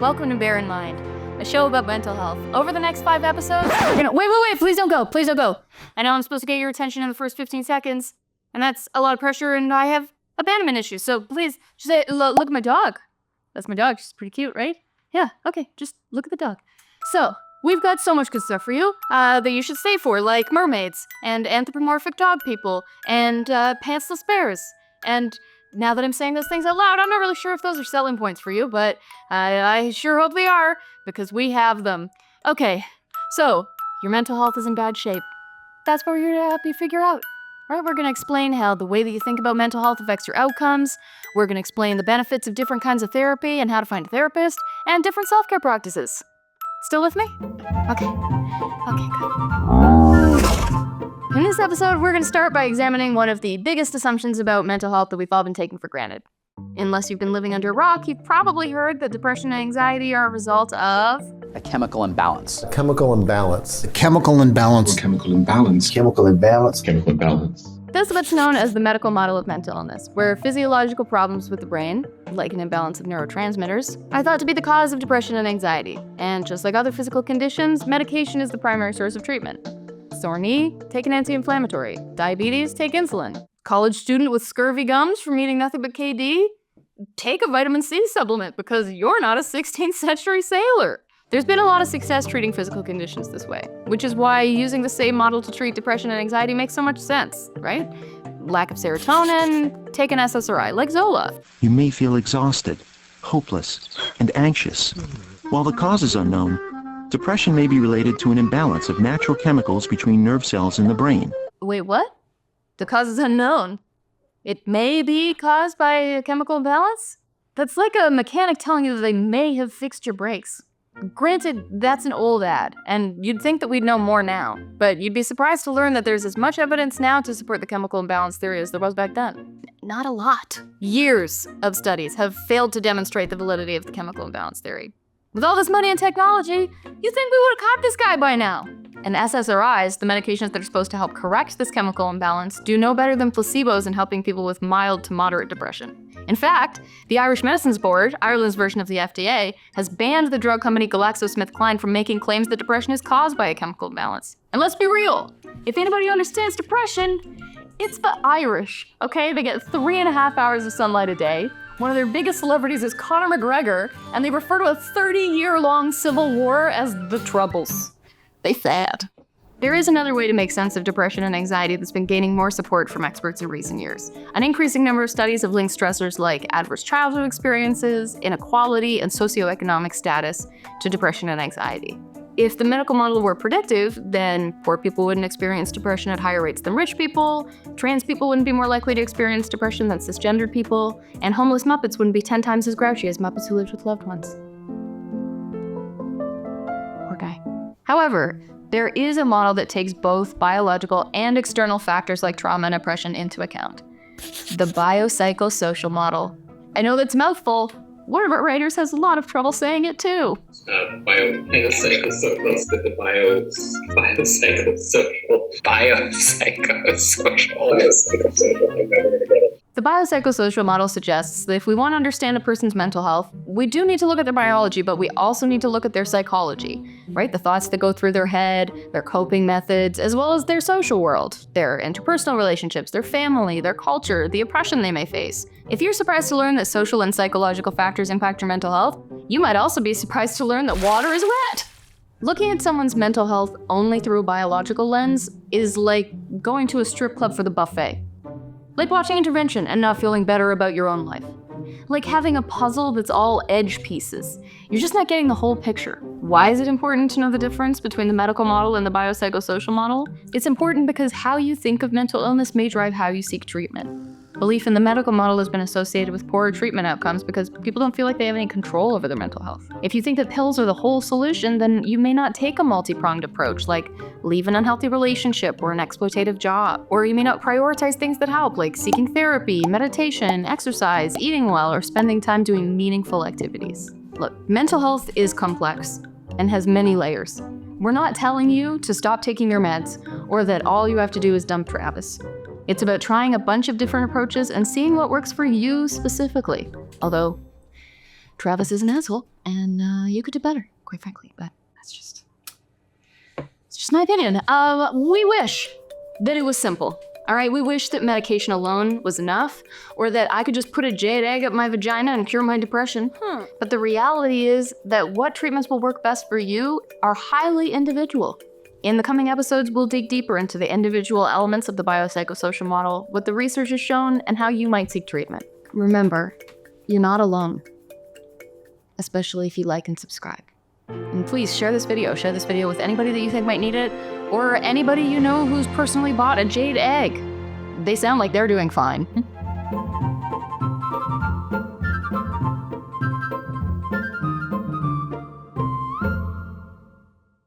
Welcome to Bear in Mind, a show about mental health. Over the next 5 episodes, we're gonna- Wait, please don't go, I know I'm supposed to get your attention in the first 15 seconds, and that's a lot of pressure, and I have abandonment issues, so please, just look at my dog. That's my dog, she's pretty cute, right? Yeah, okay, just look at the dog. So, we've got so much good stuff for you that you should stay for, like mermaids, and anthropomorphic dog people, and pantsless bears, and now that I'm saying those things out loud, I'm not really sure if those are selling points for you, but I sure hope they are, because we have them. Okay, so, your mental health is in bad shape. That's what we're here to help you figure out. Right, we're gonna explain how the way that you think about mental health affects your outcomes. We're gonna explain the benefits of different kinds of therapy and how to find a therapist, and different self-care practices. Still with me? Okay, good. In this episode, we're gonna start by examining one of the biggest assumptions about mental health that we've all been taking for granted. Unless you've been living under a rock, you've probably heard that depression and anxiety are a result of a chemical imbalance. Chemical imbalance. Chemical imbalance. Chemical imbalance. Chemical imbalance. Chemical imbalance. This is what's known as the medical model of mental illness, where physiological problems with the brain, like an imbalance of neurotransmitters, are thought to be the cause of depression and anxiety. And just like other physical conditions, medication is the primary source of treatment. Sore knee, take an anti-inflammatory. Diabetes, take insulin. College student with scurvy gums from eating nothing but KD? Take a vitamin C supplement because you're not a 16th century sailor. There's been a lot of success treating physical conditions this way, which is why using the same model to treat depression and anxiety makes so much sense, right? Lack of serotonin, take an SSRI, like Zola. You may feel exhausted, hopeless, and anxious. While the cause is unknown, depression may be related to an imbalance of natural chemicals between nerve cells in the brain. Wait, what? The cause is unknown. It may be caused by a chemical imbalance? That's like a mechanic telling you that they may have fixed your brakes. Granted, that's an old ad, and you'd think that we'd know more now, but you'd be surprised to learn that there's as much evidence now to support the chemical imbalance theory as there was back then. Not a lot. Years of studies have failed to demonstrate the validity of the chemical imbalance theory. With all this money and technology, you'd think we would have caught this guy by now. And SSRIs, the medications that are supposed to help correct this chemical imbalance, do no better than placebos in helping people with mild to moderate depression. In fact, the Irish Medicines Board, Ireland's version of the FDA, has banned the drug company GlaxoSmithKline from making claims that depression is caused by a chemical imbalance. And let's be real, if anybody understands depression, it's the Irish, okay? They get 3.5 hours of sunlight a day. One of their biggest celebrities is Conor McGregor, and they refer to a 30-year-long civil war as the Troubles. They sad. There is another way to make sense of depression and anxiety that's been gaining more support from experts in recent years. An increasing number of studies have linked stressors like adverse childhood experiences, inequality, and socio-economic status to depression and anxiety. If the medical model were predictive, then poor people wouldn't experience depression at higher rates than rich people, trans people wouldn't be more likely to experience depression than cisgendered people, and homeless Muppets wouldn't be 10 times as grouchy as Muppets who lived with loved ones. Poor guy. However, there is a model that takes both biological and external factors like trauma and oppression into account. The biopsychosocial model. I know that's a mouthful. One of our writers has a lot of trouble saying it too. Biopsychosocial. I'm never gonna get it. The biopsychosocial model suggests that if we want to understand a person's mental health, we do need to look at their biology, but we also need to look at their psychology, right? The thoughts that go through their head, their coping methods, as well as their social world, their interpersonal relationships, their family, their culture, the oppression they may face. If you're surprised to learn that social and psychological factors impact your mental health, you might also be surprised to learn that water is wet. Looking at someone's mental health only through a biological lens is like going to a strip club for the buffet. Like watching Intervention and not feeling better about your own life. Like having a puzzle that's all edge pieces. You're just not getting the whole picture. Why is it important to know the difference between the medical model and the biopsychosocial model? It's important because how you think of mental illness may drive how you seek treatment. Belief in the medical model has been associated with poorer treatment outcomes because people don't feel like they have any control over their mental health. If you think that pills are the whole solution, then you may not take a multi-pronged approach, like leave an unhealthy relationship or an exploitative job. Or you may not prioritize things that help, like seeking therapy, meditation, exercise, eating well, or spending time doing meaningful activities. Look, mental health is complex and has many layers. We're not telling you to stop taking your meds or that all you have to do is dump Travis. It's about trying a bunch of different approaches and seeing what works for you specifically. Although, Travis is an asshole. And you could do better, quite frankly, but it's just my opinion. We wish that it was simple. All right, we wish that medication alone was enough, or that I could just put a jade egg up my vagina and cure my depression. But the reality is that what treatments will work best for you are highly individual. In the coming episodes, we'll dig deeper into the individual elements of the biopsychosocial model, what the research has shown, and how you might seek treatment. Remember, you're not alone, especially if you like and subscribe. And please share this video with anybody that you think might need it, or anybody you know who's personally bought a jade egg. They sound like they're doing fine.